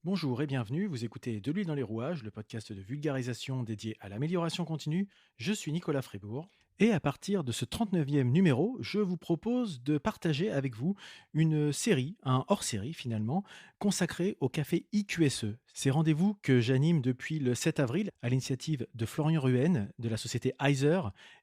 Bonjour et bienvenue, vous écoutez De l'huile dans les rouages, le podcast de vulgarisation dédié à l'amélioration continue. Je suis Nicolas Frébourg et à partir de ce 39e numéro, je vous propose de partager avec vous une série, un hors-série finalement, consacré au café IQSE. Ces rendez-vous que j'anime depuis le 7 avril à l'initiative de Florian Ruhen de la société Heiser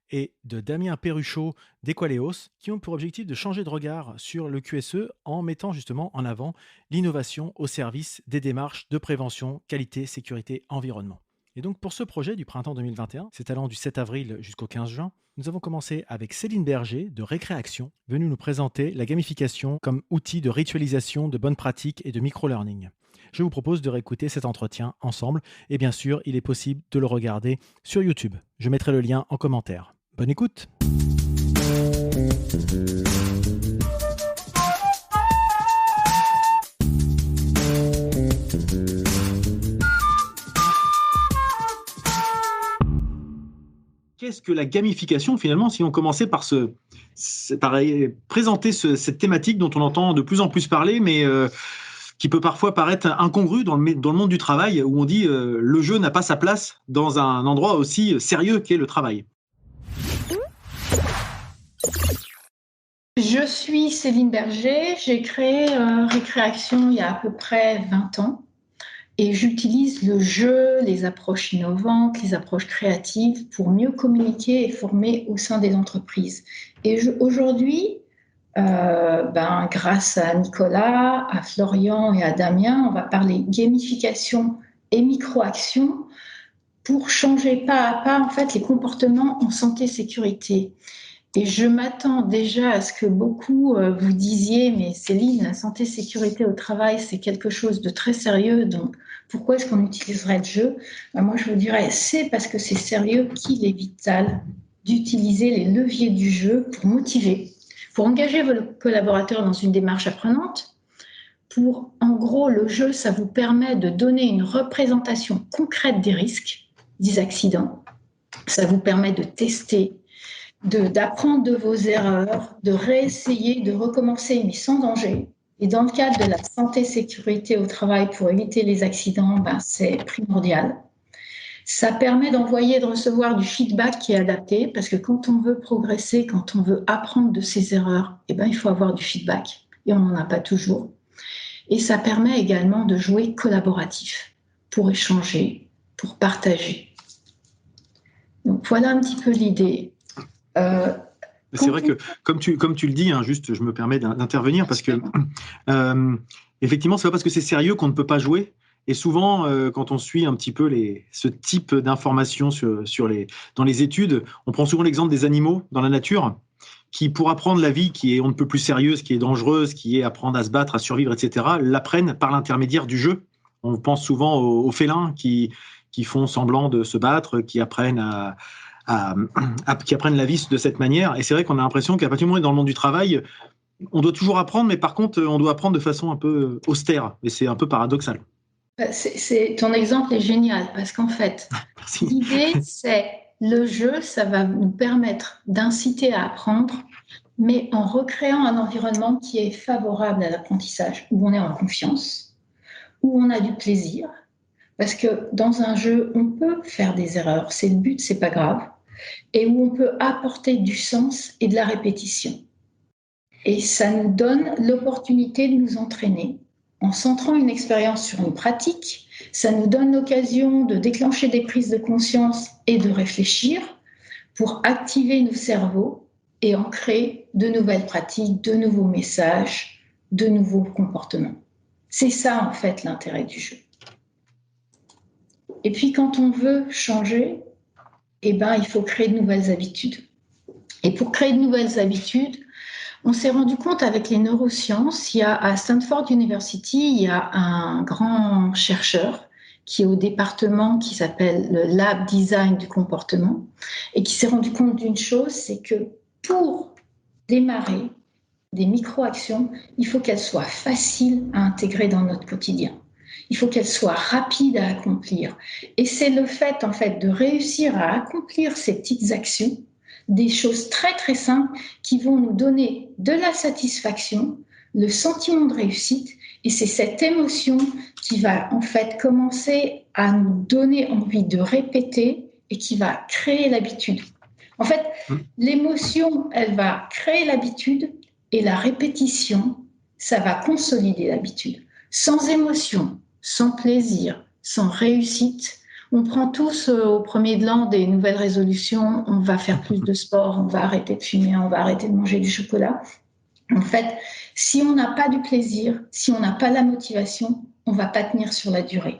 et de Damien Perruchot d'Equaleos qui ont pour objectif de changer de regard sur le QSE en mettant justement en avant l'innovation au service des démarches de prévention, qualité, sécurité, environnement. Et donc pour ce projet du printemps 2021, c'est allant du 7 avril jusqu'au 15 juin, nous avons commencé avec Céline Berger de Récréaction, venue nous présenter la gamification comme outil de ritualisation de bonnes pratiques et de micro-learning. Je vous propose de réécouter cet entretien ensemble et bien sûr, il est possible de le regarder sur YouTube. Je mettrai le lien en commentaire. Bonne écoute! Qu'est-ce que la gamification finalement, si on commençait par présenter cette thématique dont on entend de plus en plus parler, mais qui peut parfois paraître incongrue dans le monde du travail, où on dit le jeu n'a pas sa place dans un endroit aussi sérieux qu'est le travail. Je suis Céline Berger, j'ai créé Récréaction il y a à peu près 20 ans et j'utilise le jeu, les approches innovantes, les approches créatives pour mieux communiquer et former au sein des entreprises. Et aujourd'hui, grâce à Nicolas, à Florian et à Damien, on va parler gamification et micro-action pour changer pas à pas en fait les comportements en santé-sécurité. Et je m'attends déjà à ce que beaucoup vous disiez, mais Céline, la santé sécurité au travail, c'est quelque chose de très sérieux, donc pourquoi est-ce qu'on utiliserait le jeu? Moi, je vous dirais, c'est parce que c'est sérieux qu'il est vital d'utiliser les leviers du jeu pour motiver, pour engager vos collaborateurs dans une démarche apprenante. En gros, le jeu, ça vous permet de donner une représentation concrète des risques, des accidents. Ça vous permet de tester, d'apprendre de vos erreurs, de réessayer, de recommencer, mais sans danger. Et dans le cadre de la santé-sécurité au travail pour éviter les accidents, c'est primordial. Ça permet d'envoyer et de recevoir du feedback qui est adapté, parce que quand on veut progresser, quand on veut apprendre de ses erreurs, il faut avoir du feedback. Et on n'en a pas toujours. Et ça permet également de jouer collaboratif, pour échanger, pour partager. Donc voilà un petit peu l'idée. C'est vrai que, comme tu le dis, juste je me permets d'intervenir parce que effectivement, c'est pas parce que c'est sérieux qu'on ne peut pas jouer. Et souvent, quand on suit un petit peu ce type d'informations dans les études, on prend souvent l'exemple des animaux dans la nature qui, pour apprendre la vie qui est on ne peut plus sérieuse, qui est dangereuse, qui est apprendre à se battre, à survivre, etc., l'apprennent par l'intermédiaire du jeu. On pense souvent aux félins qui font semblant de se battre, qui apprennent qui apprennent la vie de cette manière. Et c'est vrai qu'on a l'impression qu'à partir du moment où on est dans le monde du travail, on doit toujours apprendre, mais par contre, on doit apprendre de façon un peu austère. Et c'est un peu paradoxal. Ton exemple est génial parce qu'en fait, l'idée, c'est le jeu, ça va nous permettre d'inciter à apprendre, mais en recréant un environnement qui est favorable à l'apprentissage, où on est en confiance, où on a du plaisir. Parce que dans un jeu, on peut faire des erreurs, c'est le but, c'est pas grave, et où on peut apporter du sens et de la répétition. Et ça nous donne l'opportunité de nous entraîner. En centrant une expérience sur une pratique, ça nous donne l'occasion de déclencher des prises de conscience et de réfléchir pour activer nos cerveaux et en créer de nouvelles pratiques, de nouveaux messages, de nouveaux comportements. C'est ça, en fait, l'intérêt du jeu. Et puis, quand on veut changer, il faut créer de nouvelles habitudes. Et pour créer de nouvelles habitudes, on s'est rendu compte avec les neurosciences, à Stanford University, il y a un grand chercheur qui est au département qui s'appelle le Lab Design du comportement et qui s'est rendu compte d'une chose, c'est que pour démarrer des micro-actions, il faut qu'elles soient faciles à intégrer dans notre quotidien. Il faut qu'elles soient rapides à accomplir. Et c'est le fait, en fait, de réussir à accomplir ces petites actions, des choses très, très simples qui vont nous donner de la satisfaction, le sentiment de réussite Et c'est cette émotion qui va en fait commencer à nous donner envie de répéter et qui va créer l'habitude. En fait, l'émotion, elle va créer l'habitude et la répétition, ça va consolider l'habitude. Sans émotion, sans plaisir, sans réussite, on prend tous au premier de l'an des nouvelles résolutions, on va faire plus de sport, on va arrêter de fumer, on va arrêter de manger du chocolat. En fait, si on n'a pas du plaisir, si on n'a pas la motivation, on ne va pas tenir sur la durée.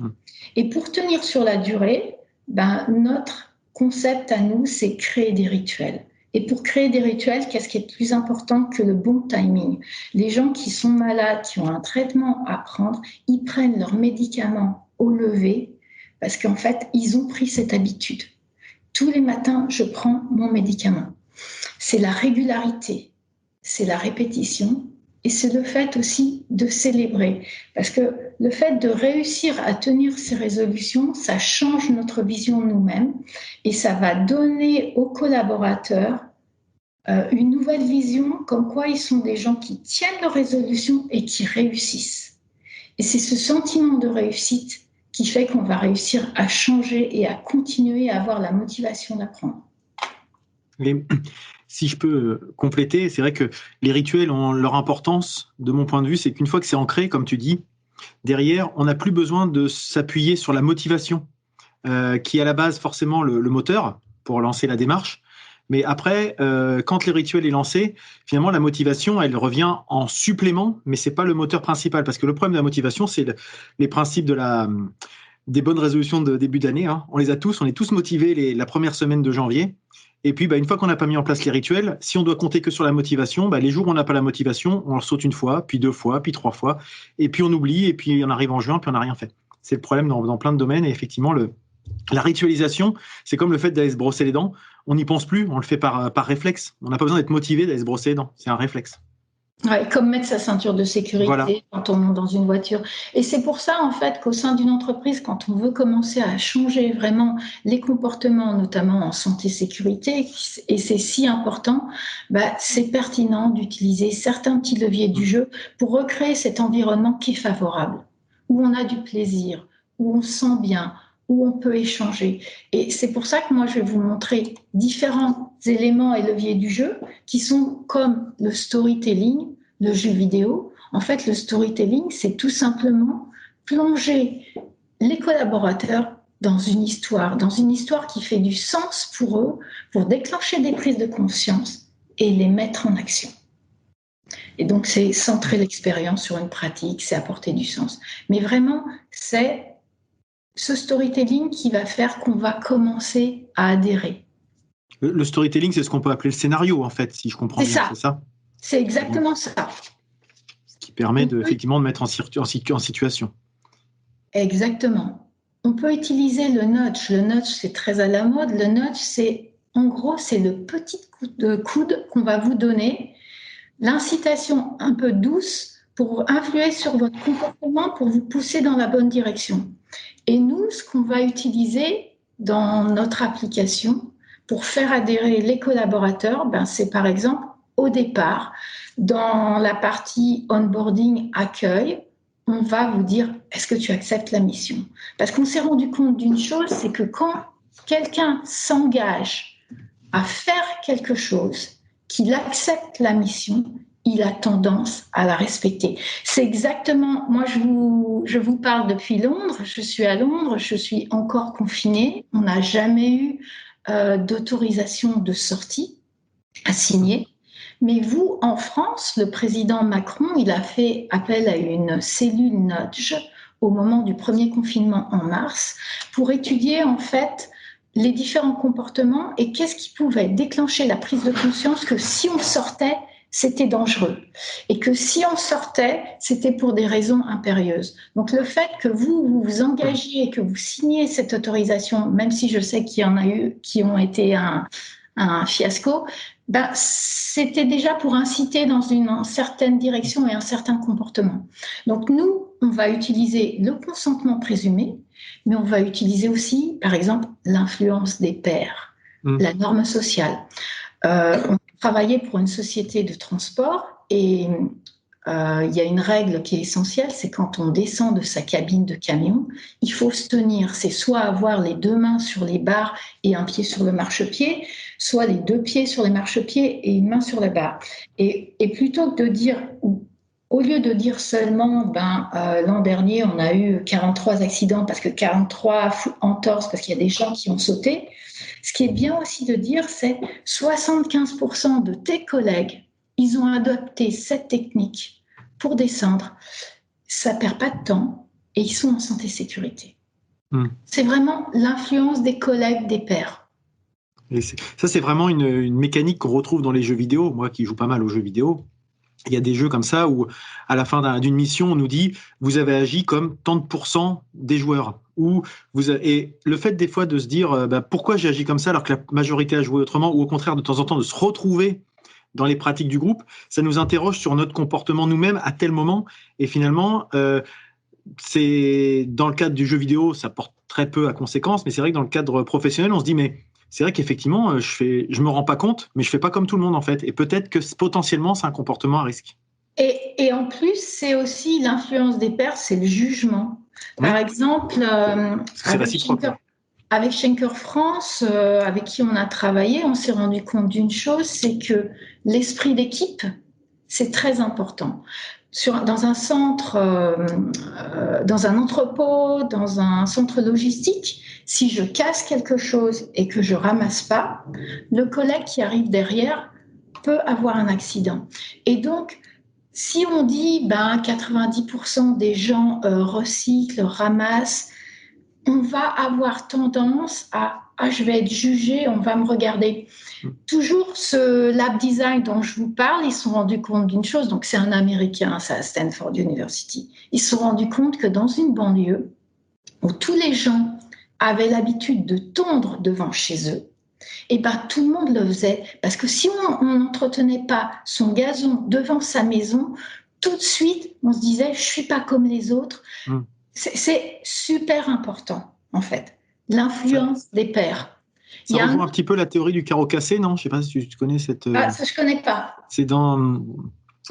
Et pour tenir sur la durée, notre concept à nous, c'est créer des rituels. Et pour créer des rituels, qu'est-ce qui est plus important que le bon timing? Les gens qui sont malades, qui ont un traitement à prendre, ils prennent leurs médicaments au lever parce qu'en fait, ils ont pris cette habitude. Tous les matins, je prends mon médicament. C'est la régularité, c'est la répétition et c'est le fait aussi de célébrer. Parce que le fait de réussir à tenir ces résolutions, ça change notre vision de nous-mêmes et ça va donner aux collaborateurs une nouvelle vision, comme quoi ils sont des gens qui tiennent leurs résolutions et qui réussissent. Et c'est ce sentiment de réussite qui fait qu'on va réussir à changer et à continuer à avoir la motivation d'apprendre. Si je peux compléter, c'est vrai que les rituels ont leur importance, de mon point de vue, c'est qu'une fois que c'est ancré, comme tu dis, derrière, on n'a plus besoin de s'appuyer sur la motivation, qui est à la base forcément le moteur pour lancer la démarche. Mais après, quand les rituels est lancé, finalement, la motivation, elle revient en supplément, mais c'est pas le moteur principal. Parce que le problème de la motivation, c'est les principes des bonnes résolutions de début d'année. On les a tous, on est tous motivés la première semaine de janvier. Et puis, une fois qu'on n'a pas mis en place les rituels, si on doit compter que sur la motivation, les jours où on n'a pas la motivation, on le saute une fois, puis 2 fois, puis 3 fois, et puis on oublie, et puis on arrive en juin, puis on n'a rien fait. C'est le problème dans plein de domaines, et effectivement, la ritualisation, c'est comme le fait d'aller se brosser les dents. On n'y pense plus, on le fait par réflexe. On n'a pas besoin d'être motivé d'aller se brosser les dents, c'est un réflexe. Ouais, comme mettre sa ceinture de sécurité quand on monte dans une voiture. Et c'est pour ça, en fait, qu'au sein d'une entreprise, quand on veut commencer à changer vraiment les comportements, notamment en santé-sécurité, et c'est si important, c'est pertinent d'utiliser certains petits leviers du jeu pour recréer cet environnement qui est favorable, où on a du plaisir, où on se sent bien, où on peut échanger. Et c'est pour ça que moi, je vais vous montrer différents éléments et leviers du jeu qui sont comme le storytelling, le jeu vidéo. En fait, le storytelling, c'est tout simplement plonger les collaborateurs dans une histoire qui fait du sens pour eux, pour déclencher des prises de conscience et les mettre en action. Et donc, c'est centrer l'expérience sur une pratique, c'est apporter du sens. Mais vraiment, c'est ce storytelling qui va faire qu'on va commencer à adhérer. Le storytelling, c'est ce qu'on peut appeler le scénario, en fait, si je comprends bien, c'est ça? C'est exactement ça. Ce qui permet effectivement de mettre en situation. Exactement. On peut utiliser le nudge. Le nudge, c'est très à la mode. Le nudge, en gros, c'est le petit coup de coude qu'on va vous donner, l'incitation un peu douce pour influer sur votre comportement, pour vous pousser dans la bonne direction. Et nous, ce qu'on va utiliser dans notre application pour faire adhérer les collaborateurs, c'est par exemple au départ, dans la partie onboarding accueil, on va vous dire est-ce que tu acceptes la mission? Parce qu'on s'est rendu compte d'une chose, c'est que quand quelqu'un s'engage à faire quelque chose, qu'il accepte la mission, il a tendance à la respecter. C'est exactement, moi je vous parle depuis Londres, je suis à Londres, je suis encore confinée, on n'a jamais eu d'autorisation de sortie à signer. Mais vous, en France, le président Macron, il a fait appel à une cellule nudge au moment du premier confinement en mars pour étudier en fait les différents comportements et qu'est-ce qui pouvait déclencher la prise de conscience que si on sortait, c'était dangereux et que si on sortait, c'était pour des raisons impérieuses. Donc le fait que vous vous engagiez et que vous signiez cette autorisation, même si je sais qu'il y en a eu qui ont été un fiasco, c'était déjà pour inciter dans une certaine direction et un certain comportement. Donc nous, on va utiliser le consentement présumé, mais on va utiliser aussi, par exemple, l'influence des pairs, la norme sociale. On travaillait pour une société de transport et il y a une règle qui est essentielle, c'est quand on descend de sa cabine de camion, il faut se tenir. C'est soit avoir les deux mains sur les barres et un pied sur le marchepied, soit les deux pieds sur les marchepieds et une main sur la barre. Et plutôt que de dire, au lieu de dire seulement, l'an dernier, on a eu 43 accidents parce que 43 entorses, parce qu'il y a des gens qui ont sauté, ce qui est bien aussi de dire, c'est 75% de tes collègues, ils ont adopté cette technique pour descendre. Ça ne perd pas de temps et ils sont en santé sécurité. C'est vraiment l'influence des collègues, des pairs. Et ça, c'est vraiment une mécanique qu'on retrouve dans les jeux vidéo. Moi qui joue pas mal aux jeux vidéo, il y a des jeux comme ça où, à la fin d'une mission, on nous dit « vous avez agi comme tant de pourcents des joueurs ». Et le fait des fois de se dire pourquoi j'ai agi comme ça alors que la majorité a joué autrement, ou au contraire de temps en temps de se retrouver dans les pratiques du groupe, ça nous interroge sur notre comportement nous-mêmes à tel moment. Et finalement, c'est dans le cadre du jeu vidéo, ça porte très peu à conséquence, mais c'est vrai que dans le cadre professionnel, on se dit mais c'est vrai qu'effectivement, je me rends pas compte, mais je fais pas comme tout le monde en fait. Et peut-être que potentiellement, c'est un comportement à risque. Et en plus, c'est aussi l'influence des pairs, c'est le jugement. Par exemple, avec Schenker France, avec qui on a travaillé, on s'est rendu compte d'une chose, c'est que l'esprit d'équipe, c'est très important. Dans un centre, dans un entrepôt, dans un centre logistique, si je casse quelque chose et que je ramasse pas, le collègue qui arrive derrière peut avoir un accident. Et donc, si on dit 90% des gens recyclent, ramassent, on va avoir tendance à je vais être jugé, on va me regarder. Toujours ce lab design dont je vous parle, ils se sont rendus compte d'une chose, donc c'est un Américain, ça à Stanford University. Ils se sont rendus compte que dans une banlieue où tous les gens avaient l'habitude de tondre devant chez eux, et tout le monde le faisait, parce que si on n'entretenait pas son gazon devant sa maison, tout de suite, on se disait, je suis pas comme les autres. C'est super important, en fait, l'influence des pairs. Ça rejoint un petit peu la théorie du carreau cassé, non? Je ne sais pas si tu connais cette... ça, je ne connais pas. C'est dans...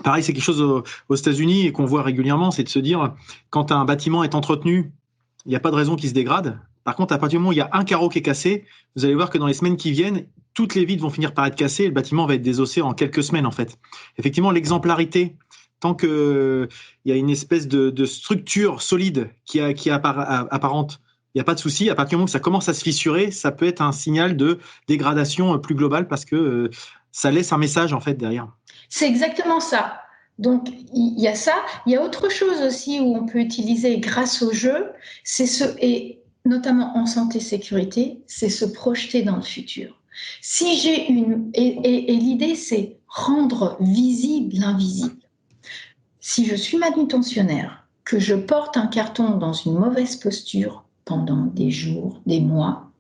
Pareil, c'est quelque chose aux États-Unis et qu'on voit régulièrement, c'est de se dire, quand un bâtiment est entretenu, il n'y a pas de raison qu'il se dégrade. Par contre, à partir du moment où il y a un carreau qui est cassé, vous allez voir que dans les semaines qui viennent, toutes les vitres vont finir par être cassées et le bâtiment va être désossé en quelques semaines, en fait. Effectivement, l'exemplarité, tant qu'il y a une espèce de structure solide qui est apparente, il n'y a pas de souci. À partir du moment où ça commence à se fissurer, ça peut être un signal de dégradation plus globale parce que ça laisse un message, en fait, derrière. C'est exactement ça. Donc, il y a ça. Il y a autre chose aussi où on peut utiliser grâce au jeu, et notamment en santé-sécurité, c'est se projeter dans le futur. Si j'ai et l'idée, c'est rendre visible l'invisible. Si je suis manutentionnaire, que je porte un carton dans une mauvaise posture pendant des jours, des mois,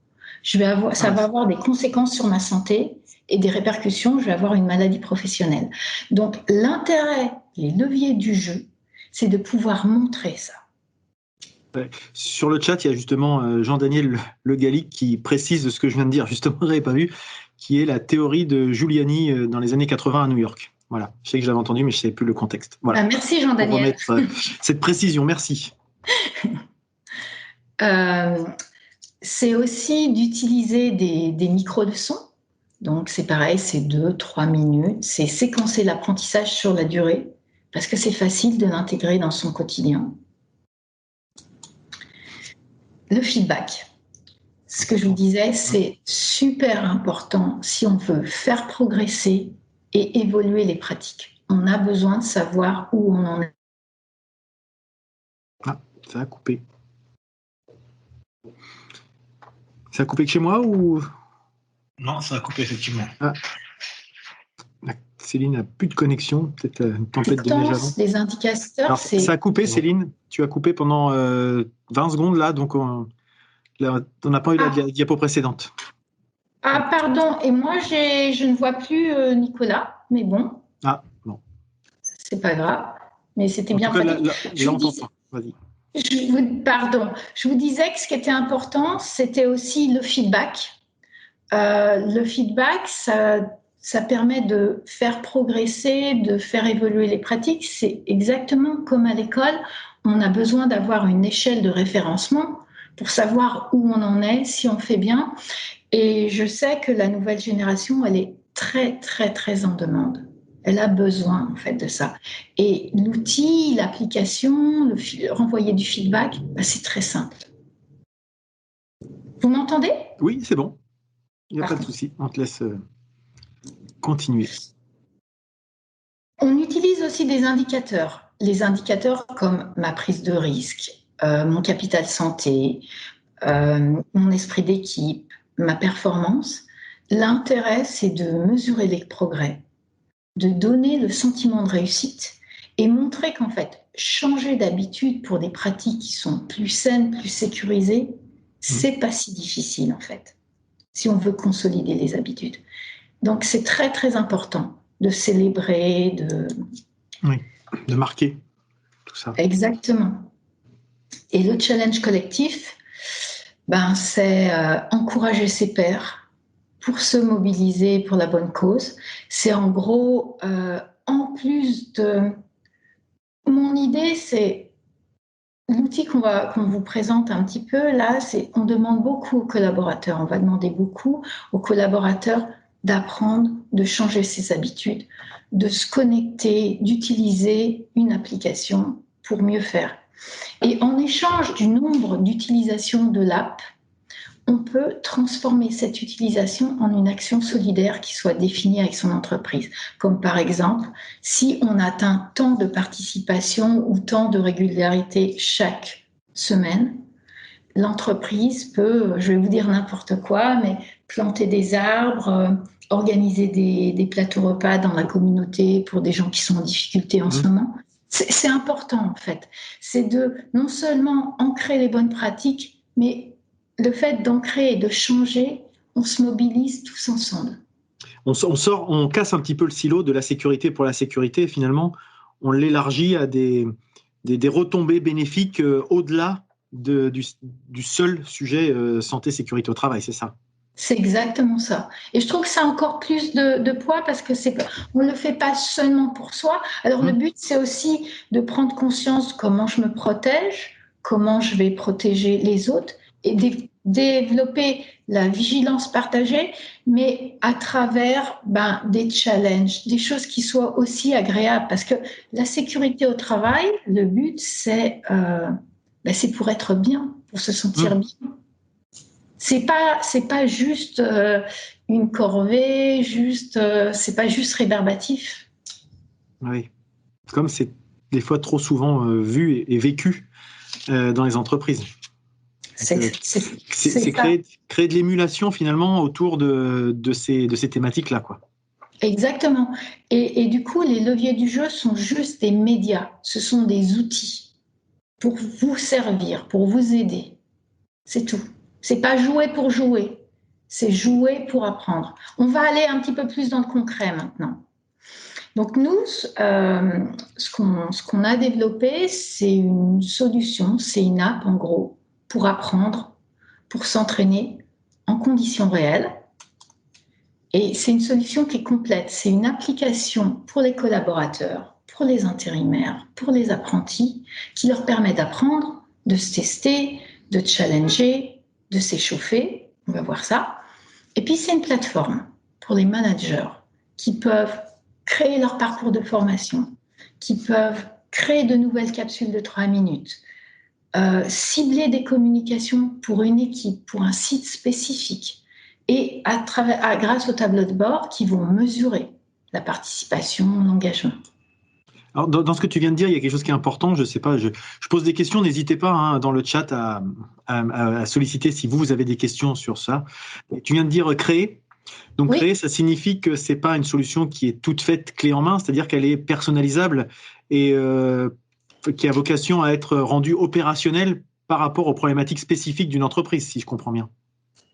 ça va avoir des conséquences sur ma santé et des répercussions, je vais avoir une maladie professionnelle. Donc, l'intérêt, les leviers du jeu, c'est de pouvoir montrer ça. Sur le chat, il y a justement Jean-Daniel Le Gallic qui précise ce que je viens de dire, justement, je n'avais pas vu, qui est la théorie de Giuliani dans les années 80 à New York. Voilà, je sais que je l'avais entendu, mais je ne savais plus le contexte. Voilà. Merci Jean-Daniel. Pour remettre cette précision, merci. C'est aussi d'utiliser des micros de son. Donc c'est pareil, c'est 2-3 minutes. C'est séquencer l'apprentissage sur la durée, parce que c'est facile de l'intégrer dans son quotidien. Le feedback. Ce que je vous disais, c'est super important si on veut faire progresser et évoluer les pratiques. On a besoin de savoir où on en est. Ah, ça a coupé. Ça a coupé que chez moi ou... Non, ça a coupé effectivement. Ah. Céline n'a plus de connexion, peut-être une tempête de neige avant. Les indicateurs, alors, ça a coupé, Céline. Tu as coupé pendant 20 secondes là, donc on n'a pas eu la diapo précédente. Ah, pardon. Et moi, je ne vois plus Nicolas, mais bon. Ah, bon. C'est pas grave. Mais c'était bien fait. Là, on t'entend. Vas-y. Pardon. Je vous disais que ce qui était important, c'était aussi le feedback. Le feedback, ça permet de faire progresser, de faire évoluer les pratiques. C'est exactement comme à l'école, on a besoin d'avoir une échelle de référencement pour savoir où on en est, si on fait bien. Et je sais que la nouvelle génération, elle est très, très, très en demande. Elle a besoin, en fait, de ça. Et l'outil, l'application, renvoyer du feedback, c'est très simple. Vous m'entendez ? Oui, c'est bon. Il n'y a pas de souci. On te laisse continuer. On utilise aussi des indicateurs. Les indicateurs comme ma prise de risque, mon capital santé, mon esprit d'équipe, ma performance. L'intérêt, c'est de mesurer les progrès, de donner le sentiment de réussite et montrer qu'en fait, changer d'habitude pour des pratiques qui sont plus saines, plus sécurisées, c'est pas si difficile en fait, si on veut consolider les habitudes. Donc c'est très très important de célébrer, de marquer tout ça. Exactement. Et le challenge collectif, c'est encourager ses pairs pour se mobiliser pour la bonne cause. C'est en gros, en plus de... Mon idée, c'est l'outil qu'on vous présente un petit peu, là, c'est on demande beaucoup aux collaborateurs, on va demander beaucoup aux collaborateurs d'apprendre, de changer ses habitudes, de se connecter, d'utiliser une application pour mieux faire. Et en échange du nombre d'utilisations de l'app, on peut transformer cette utilisation en une action solidaire qui soit définie avec son entreprise. Comme par exemple, si on atteint tant de participation ou tant de régularité chaque semaine, l'entreprise peut, je vais vous dire n'importe quoi, mais planter des arbres, organiser des plateaux repas dans la communauté pour des gens qui sont en difficulté en ce moment. C'est important en fait. C'est de non seulement ancrer les bonnes pratiques, mais le fait d'ancrer et de changer, on se mobilise tous ensemble. On casse un petit peu le silo de la sécurité pour la sécurité, et finalement, on l'élargit à des retombées bénéfiques au-delà du seul sujet santé-sécurité au travail, c'est ça ? C'est exactement ça. Et je trouve que ça a encore plus de poids parce que on ne le fait pas seulement pour soi. Alors le but, c'est aussi de prendre conscience de comment je me protège, comment je vais protéger les autres et développer la vigilance partagée, mais à travers des challenges, des choses qui soient aussi agréables. Parce que la sécurité au travail, le but, c'est pour être bien, pour se sentir bien. C'est pas juste une corvée, c'est pas juste rébarbatif. Oui, comme c'est des fois trop souvent vu et vécu dans les entreprises. C'est créer de l'émulation finalement autour de ces thématiques-là, quoi. Exactement. Et du coup, les leviers du jeu sont juste des médias. Ce sont des outils pour vous servir, pour vous aider. C'est tout. C'est pas jouer pour jouer. C'est jouer pour apprendre. On va aller un petit peu plus dans le concret maintenant. Donc nous, ce qu'on a développé, c'est une solution, c'est une app en gros, pour apprendre, pour s'entraîner en conditions réelles. Et c'est une solution qui est complète. C'est une application pour les collaborateurs, pour les intérimaires, pour les apprentis, qui leur permet d'apprendre, de se tester, de challenger, de s'échauffer. On va voir ça. Et puis c'est une plateforme pour les managers qui peuvent créer leur parcours de formation, qui peuvent créer de nouvelles capsules de 3 minutes, cibler des communications pour une équipe, pour un site spécifique, et grâce au tableau de bord qui vont mesurer la participation, l'engagement. Alors, dans ce que tu viens de dire, il y a quelque chose qui est important. Je sais pas, je pose des questions. N'hésitez pas dans le chat à solliciter si vous avez des questions sur ça. Tu viens de dire créer. Donc créer, ça signifie que c'est pas une solution qui est toute faite clé en main, c'est-à-dire qu'elle est personnalisable et qui a vocation à être rendue opérationnelle par rapport aux problématiques spécifiques d'une entreprise, si je comprends bien.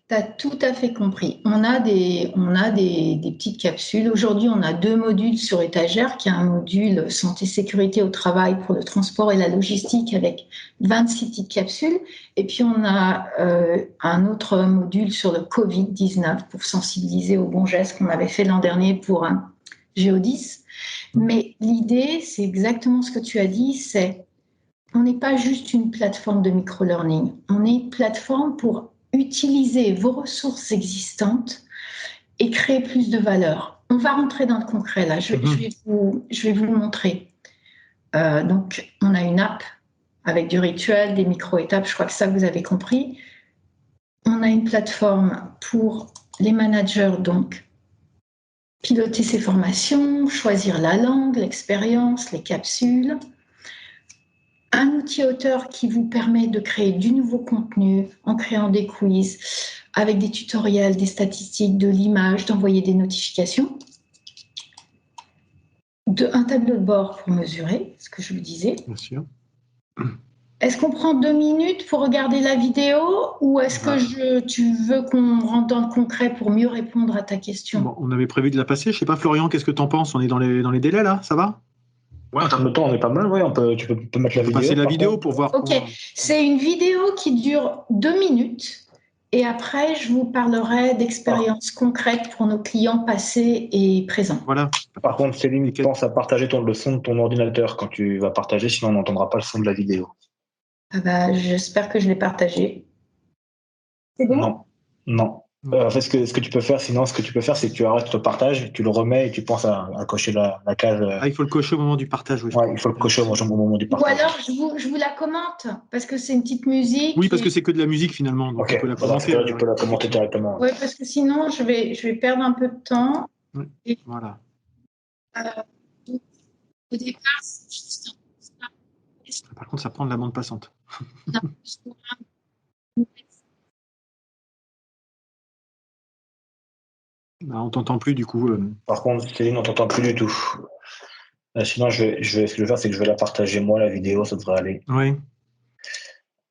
Tu as tout à fait compris. On a des petites capsules. Aujourd'hui, on a 2 modules sur étagère, qui est un module santé-sécurité au travail pour le transport et la logistique avec 26 petites capsules. Et puis, on a un autre module sur le Covid-19 pour sensibiliser aux bons gestes qu'on avait fait l'an dernier pour un Géodis. Mais l'idée, c'est exactement ce que tu as dit, on n'est pas juste une plateforme de micro-learning, on est une plateforme pour utiliser vos ressources existantes et créer plus de valeur. On va rentrer dans le concret là, je vais vous montrer. Donc, on a une app avec du rituel, des micro-étapes, je crois que ça vous avez compris. On a une plateforme pour les managers, donc piloter ses formations, choisir la langue, l'expérience, les capsules. Un outil auteur qui vous permet de créer du nouveau contenu en créant des quiz avec des tutoriels, des statistiques, de l'image, d'envoyer des notifications. Un tableau de bord pour mesurer, ce que je vous disais. Bien sûr. Est-ce qu'on prend 2 minutes pour regarder la vidéo ou est-ce que tu veux qu'on rentre dans le concret pour mieux répondre à ta question? Bon, on avait prévu de la passer. Je sais pas, Florian, qu'est-ce que tu en penses? On est dans les délais là, ça va? Ouais, en termes de temps, on est pas mal. Ouais, tu peux mettre la vidéo. Passer la vidéo pour voir. Ok, c'est une vidéo qui dure 2 minutes. Et après, je vous parlerai d'expériences concrètes pour nos clients passés et présents. Voilà. Par contre, Céline, pense à partager le son de ton ordinateur quand tu vas partager, sinon on n'entendra pas le son de la vidéo. J'espère que je l'ai partagé. C'est bon? Non. En fait, ce que tu peux faire, sinon, c'est que tu arrêtes le partage, tu le remets et tu penses à cocher la case. Il faut le cocher au moment du partage. Oui, il faut le cocher au moment du partage. Ou alors, je vous la commente, parce que c'est une petite musique. Oui, parce que c'est que de la musique finalement. Donc tu peux la commenter directement. Oui, parce que sinon, je vais perdre un peu de temps. Oui. Voilà. Au départ, c'est juste Par contre, ça prend de la bande passante. On t'entend plus du coup. Par contre, Céline, on t'entend plus du tout. Sinon, ce que je vais faire, c'est que je vais la partager moi, la vidéo, ça devrait aller. Oui.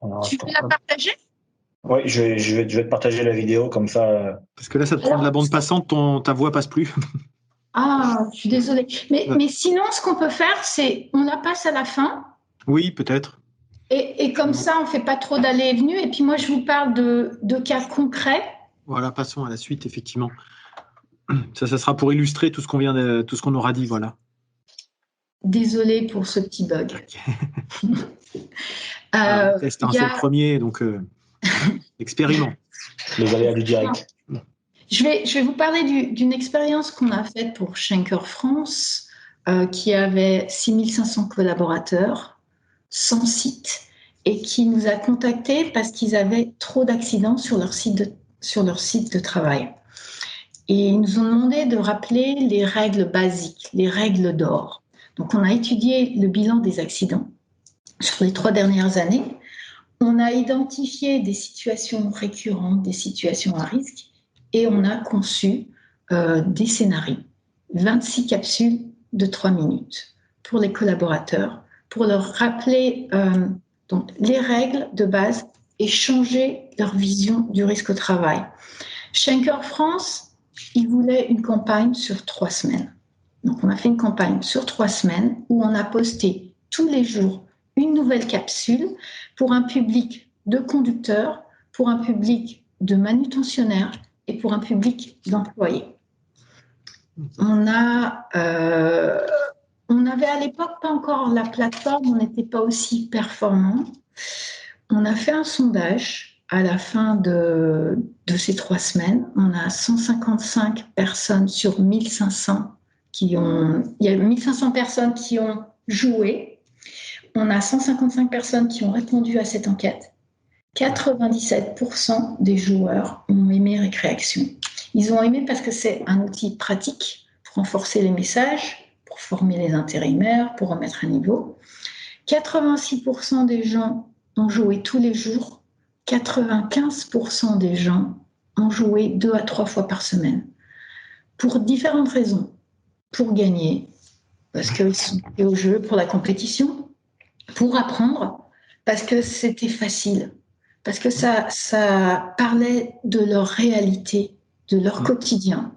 Alors, tu veux la partager? Oui, je vais te partager la vidéo comme ça. Parce que là, ça te prend de la bande passante, ta voix passe plus. Ah, je suis désolée. Mais sinon, ce qu'on peut faire, c'est on la passe à la fin. Oui, peut-être. Et comme ça, on ne fait pas trop d'allées et venues. Et puis moi, je vous parle de cas concrets. Voilà, passons à la suite, effectivement. Ça sera pour illustrer tout ce qu'on aura dit, voilà. Désolée pour ce petit bug. C'est le premier, donc expériment. Les aléas du direct. Je vais vous parler d'une expérience qu'on a faite pour Schenker France, qui avait 6500 collaborateurs, 100 sites, et qui nous a contactés parce qu'ils avaient trop d'accidents sur leur site de travail. Et ils nous ont demandé de rappeler les règles basiques, les règles d'or. Donc, on a étudié le bilan des accidents sur les 3 dernières années. On a identifié des situations récurrentes, des situations à risque, et on a conçu des scénarios, 26 capsules de 3 minutes pour les collaborateurs, pour leur rappeler donc, les règles de base et changer leur vision du risque au travail. Schenker France, il voulait une campagne sur 3 semaines. Donc, on a fait une campagne sur 3 semaines où on a posté tous les jours une nouvelle capsule pour un public de conducteurs, pour un public de manutentionnaires et pour un public d'employés. On avait à l'époque pas encore la plateforme, on n'était pas aussi performant. On a fait un sondage à la fin de ces 3 semaines. On a 155 personnes sur 1500 il y a 1500 personnes qui ont joué. On a 155 personnes qui ont répondu à cette enquête. 97% des joueurs ont aimé Récréation. Ils ont aimé parce que c'est un outil pratique pour renforcer les messages, pour former les intérimaires, pour remettre à niveau. 86% des gens ont joué tous les jours. 95% des gens ont joué 2 à 3 fois par semaine. Pour différentes raisons. Pour gagner, parce qu'ils sont au jeu, pour la compétition, pour apprendre, parce que c'était facile. parce que ça parlait de leur réalité, de leur quotidien.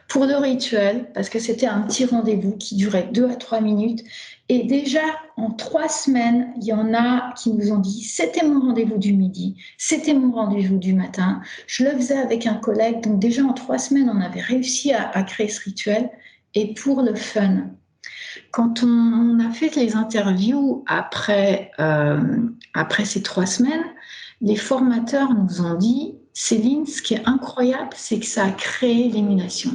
Pour le rituel, parce que c'était un petit rendez-vous qui durait 2 à 3 minutes. Et déjà, en 3 semaines, il y en a qui nous ont dit « c'était mon rendez-vous du midi, c'était mon rendez-vous du matin ». Je le faisais avec un collègue. Donc déjà, en 3 semaines, on avait réussi à créer ce rituel. Et pour le fun, quand on a fait les interviews après ces 3 semaines, les formateurs nous ont dit « Céline, ce qui est incroyable, c'est que ça a créé l'émulation.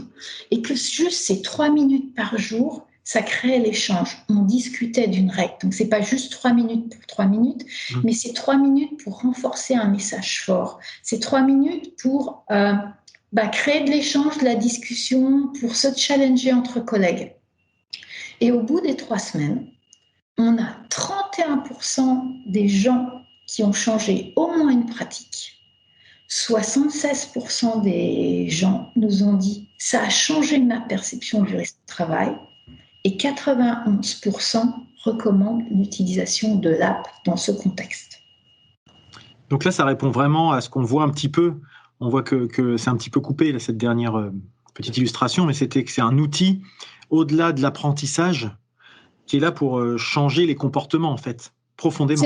Et que juste ces 3 minutes par jour, ça créait l'échange. On discutait d'une règle. Donc, ce n'est pas juste 3 minutes pour 3 minutes, mais c'est 3 minutes pour renforcer un message fort. C'est 3 minutes pour créer de l'échange, de la discussion, pour se challenger entre collègues. » Et au bout des 3 semaines, on a 31% des gens qui ont changé au moins une pratique. 76% des gens nous ont dit « ça a changé ma perception du travail » et 91% recommandent l'utilisation de l'app dans ce contexte. Donc là, ça répond vraiment à ce qu'on voit un petit peu. On voit que c'est un petit peu coupé, là, cette dernière petite illustration, mais c'était que c'est un outil au-delà de l'apprentissage qui est là pour changer les comportements, en fait, profondément.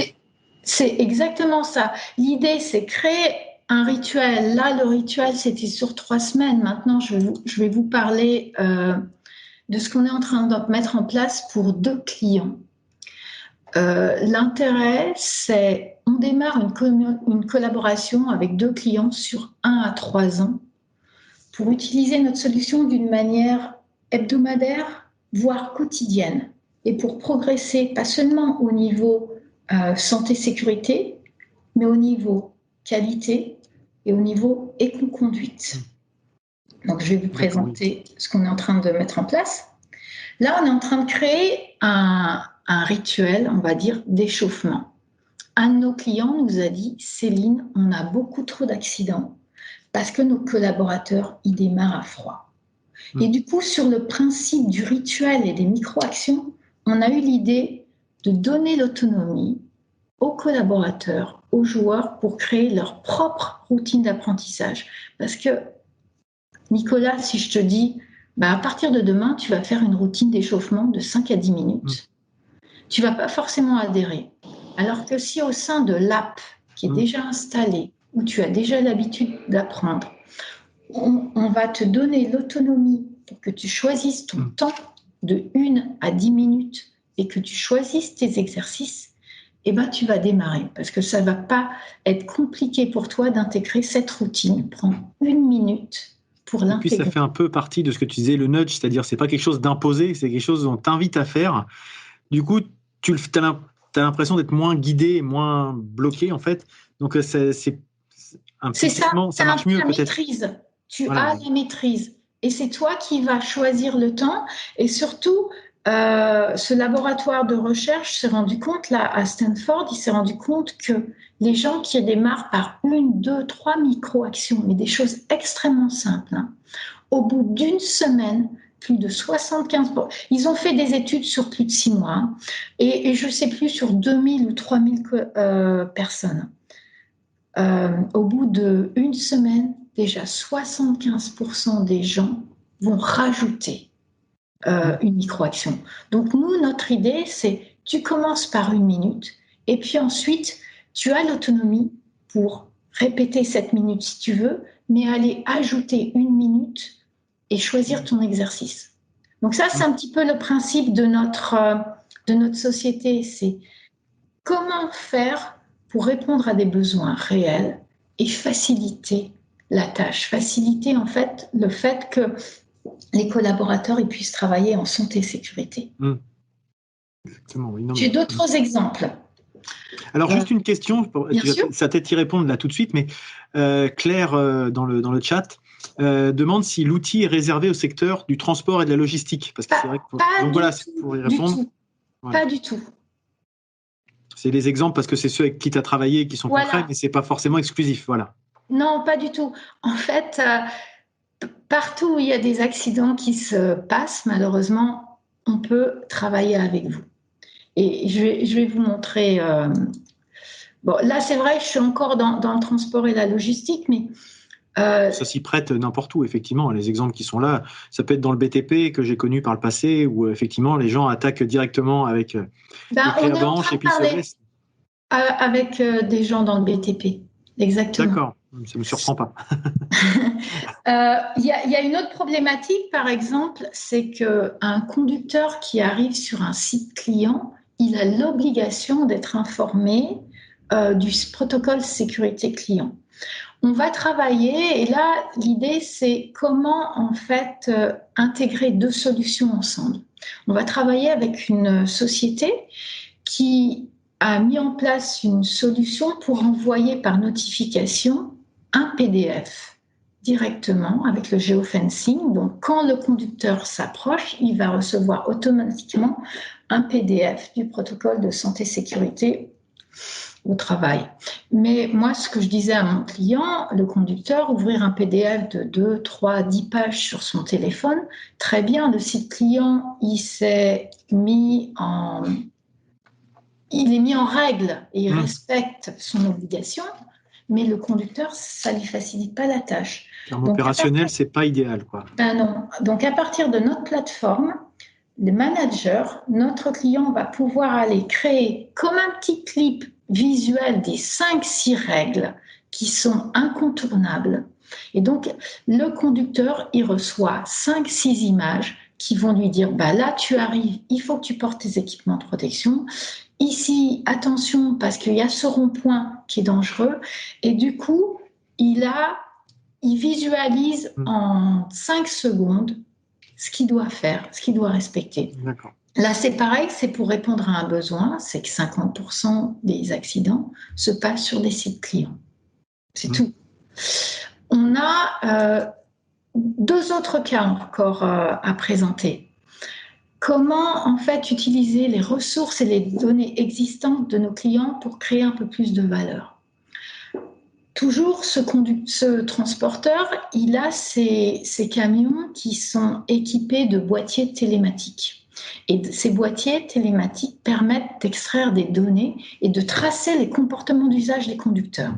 C'est exactement ça. L'idée, c'est créer un rituel. Là, le rituel, c'était sur 3 semaines. Maintenant, je vais vous parler de ce qu'on est en train de mettre en place pour 2 clients. L'intérêt, c'est on démarre une collaboration avec 2 clients sur 1 à 3 ans pour utiliser notre solution d'une manière hebdomadaire, voire quotidienne, et pour progresser pas seulement au niveau santé-sécurité, mais au niveau qualité et au niveau éco-conduite. Donc, je vais vous présenter ce qu'on est en train de mettre en place. Là, on est en train de créer un rituel, on va dire, d'échauffement. Un de nos clients nous a dit « Céline, on a beaucoup trop d'accidents parce que nos collaborateurs, ils démarrent à froid. » Et du coup, sur le principe du rituel et des micro-actions, on a eu l'idée de donner l'autonomie aux collaborateurs, aux joueurs pour créer leur propre routine d'apprentissage. Parce que, Nicolas, si je te dis, à partir de demain, tu vas faire une routine d'échauffement de 5 à 10 minutes, tu ne vas pas forcément adhérer. Alors que si au sein de l'app qui est déjà installée, où tu as déjà l'habitude d'apprendre, on va te donner l'autonomie pour que tu choisisses ton temps de 1 à 10 minutes et que tu choisisses tes exercices, tu vas démarrer parce que ça ne va pas être compliqué pour toi d'intégrer cette routine. Prends 1 minute pour l'intégrer. Et puis, ça fait un peu partie de ce que tu disais, le nudge, c'est-à-dire c'est pas quelque chose d'imposé, c'est quelque chose qu'on t'invite à faire. Du coup, tu as l'impression d'être moins guidé, moins bloqué, en fait. Donc, c'est ça marche mieux, peut-être. Maîtrise. Tu as la maîtrise. Et c'est toi qui vas choisir le temps. Et surtout, ce laboratoire de recherche s'est rendu compte, là, à Stanford, il s'est rendu compte que les gens qui démarrent par 1, 2, 3 micro-actions, mais des choses extrêmement simples, au bout d'1 semaine, plus de 75%. Ils ont fait des études sur plus de 6 mois et je ne sais plus, sur 2000 ou 3000 personnes. Au bout d'1 semaine, déjà 75% des gens vont rajouter une micro-action. Donc nous, notre idée, c'est tu commences par 1 minute et puis ensuite, tu as l'autonomie pour répéter cette minute si tu veux, mais aller ajouter 1 minute et choisir ton exercice. Donc ça, c'est un petit peu le principe de notre société. C'est comment faire pour répondre à des besoins réels et faciliter la tâche. Faciliter, en fait, le fait que les collaborateurs ils puissent travailler en santé et sécurité. Exactement, oui. J'ai d'autres exemples. Alors, juste une question, ça va peut-être y répondre là tout de suite, mais Claire, dans le chat, demande si l'outil est réservé au secteur du transport et de la logistique. Parce que c'est vrai que donc voilà, c'est pour y répondre. Pas du tout. C'est des exemples parce que c'est ceux avec qui tu as travaillé qui sont concrets, mais ce n'est pas forcément exclusif. Voilà. Non, pas du tout. En fait, partout où il y a des accidents qui se passent, malheureusement, on peut travailler avec vous. Et je vais vous montrer Bon, là, c'est vrai, je suis encore dans le transport et la logistique, mais Ça s'y prête n'importe où, effectivement. Les exemples qui sont là, ça peut être dans le BTP que j'ai connu par le passé, où effectivement les gens attaquent directement avec des clés on à est en banche train et de puis se parler laissent. avec des gens dans le BTP. Exactement. D'accord, ça ne me surprend pas. Il y a une autre problématique, par exemple, c'est qu'un conducteur qui arrive sur un site client, il a l'obligation d'être informé du protocole sécurité client. On va travailler, et là, l'idée, c'est comment, en fait, intégrer deux solutions ensemble. On va travailler avec une société qui a mis en place une solution pour envoyer par notification un PDF directement avec le géofencing. Donc, quand le conducteur s'approche, il va recevoir automatiquement un PDF du protocole de santé-sécurité au travail. Mais moi, ce que je disais à mon client, le conducteur, ouvrir un PDF de 2, 3, 10 pages sur son téléphone, très bien, le site client, il est mis en règle et il respecte son obligation, mais le conducteur, ça ne lui facilite pas la tâche. En opérationnel, c'est pas idéal, quoi. Ben non. Donc, à partir de notre plateforme, le manager, notre client va pouvoir aller créer comme un petit clip visuel des 5-6 règles qui sont incontournables. Et donc, le conducteur, il reçoit 5-6 images qui vont lui dire, bah là, tu arrives, il faut que tu portes tes équipements de protection. Ici, attention, parce qu'il y a ce rond-point qui est dangereux. Et du coup, il visualise en 5 secondes ce qu'il doit faire, ce qu'il doit respecter. D'accord. Là, c'est pareil, c'est pour répondre à un besoin, c'est que 50% des accidents se passent sur des sites clients. C'est tout. On a deux autres cas encore à présenter. Comment, en fait, utiliser les ressources et les données existantes de nos clients pour créer un peu plus de valeur? Toujours, ce transporteur, il a ces camions qui sont équipés de boîtiers télématiques. Et ces boîtiers télématiques permettent d'extraire des données et de tracer les comportements d'usage des conducteurs.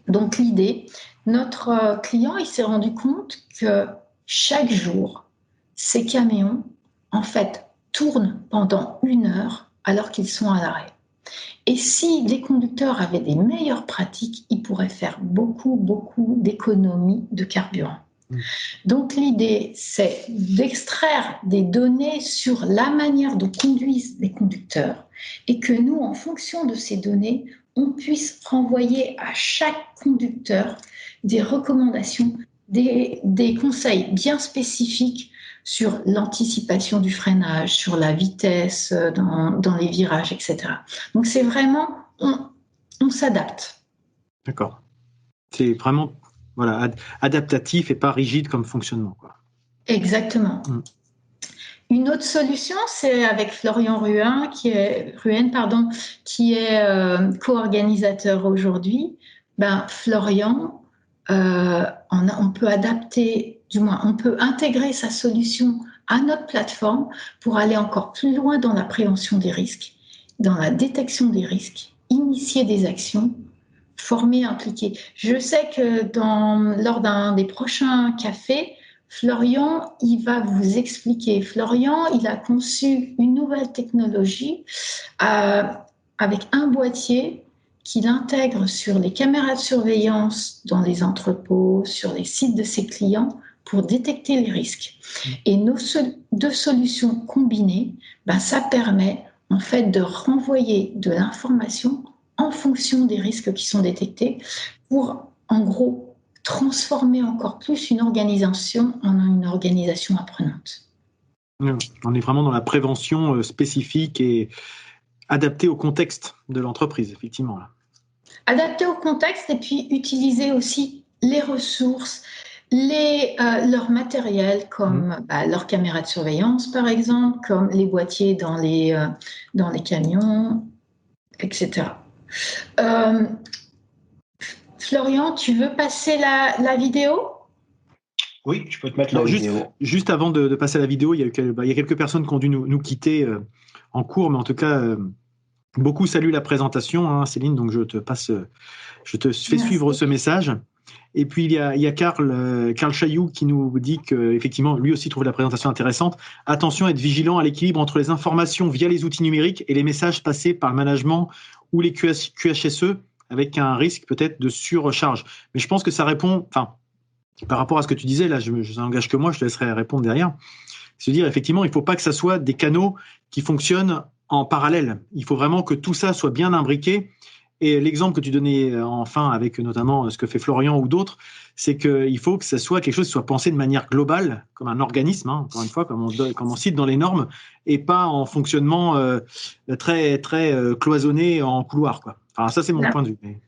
Donc l'idée, notre client, il s'est rendu compte que chaque jour, ces camions, en fait, tournent pendant 1 heure alors qu'ils sont à l'arrêt. Et si les conducteurs avaient des meilleures pratiques, ils pourraient faire beaucoup d'économies de carburant. Donc l'idée, c'est d'extraire des données sur la manière dont conduisent les conducteurs et que nous, en fonction de ces données, on puisse renvoyer à chaque conducteur des recommandations, des conseils bien spécifiques sur l'anticipation du freinage, sur la vitesse dans les virages, etc. Donc c'est vraiment, on s'adapte. D'accord. C'est vraiment adaptatif et pas rigide comme fonctionnement, quoi. Exactement. Une autre solution, c'est avec Florian Ruhen, qui est co-organisateur aujourd'hui. Florian, on peut adapter, du moins, on peut intégrer sa solution à notre plateforme pour aller encore plus loin dans la prévention des risques, dans la détection des risques, initier des actions, former, impliquer. Je sais que lors d'un des prochains cafés, Florian, il va vous expliquer. Florian, il a conçu une nouvelle technologie avec un boîtier qu'il intègre sur les caméras de surveillance dans les entrepôts, sur les sites de ses clients pour détecter les risques. Et nos deux solutions combinées, ça permet en fait de renvoyer de l'information en fonction des risques qui sont détectés pour, en gros, transformer encore plus une organisation en une organisation apprenante. On est vraiment dans la prévention spécifique et adaptée au contexte de l'entreprise, effectivement. Adaptée au contexte et puis utiliser aussi les ressources, leur matériel comme leurs caméras de surveillance, par exemple, comme les boîtiers dans les camions, etc. Florian, tu veux passer la vidéo ? Oui, je peux te mettre la vidéo. Juste avant de passer à la vidéo, il y a quelques personnes qui ont dû nous quitter en cours, mais en tout cas, Beaucoup saluent la présentation, hein, Céline, donc je te fais Merci. suivre ce message. Et puis il y a Karl Chailloux qui nous dit qu'effectivement, lui aussi trouve la présentation intéressante. Attention à être vigilant à l'équilibre entre les informations via les outils numériques et les messages passés par le management ou les QHSE, avec un risque peut-être de surcharge. Mais je pense que ça répond, enfin, par rapport à ce que tu disais, là, je n'engage que moi, je te laisserai répondre derrière. C'est-à-dire, effectivement, il ne faut pas que ça soit des canaux qui fonctionnent en parallèle. Il faut vraiment que tout ça soit bien imbriqué. Et l'exemple que tu donnais enfin avec notamment ce que fait Florian ou d'autres, c'est qu'il faut que ça soit quelque chose qui soit pensé de manière globale, comme un organisme, hein, encore une fois, comme on cite dans les normes, et pas en fonctionnement très, très cloisonné en couloir, quoi. Enfin, ça, c'est mon point de vue.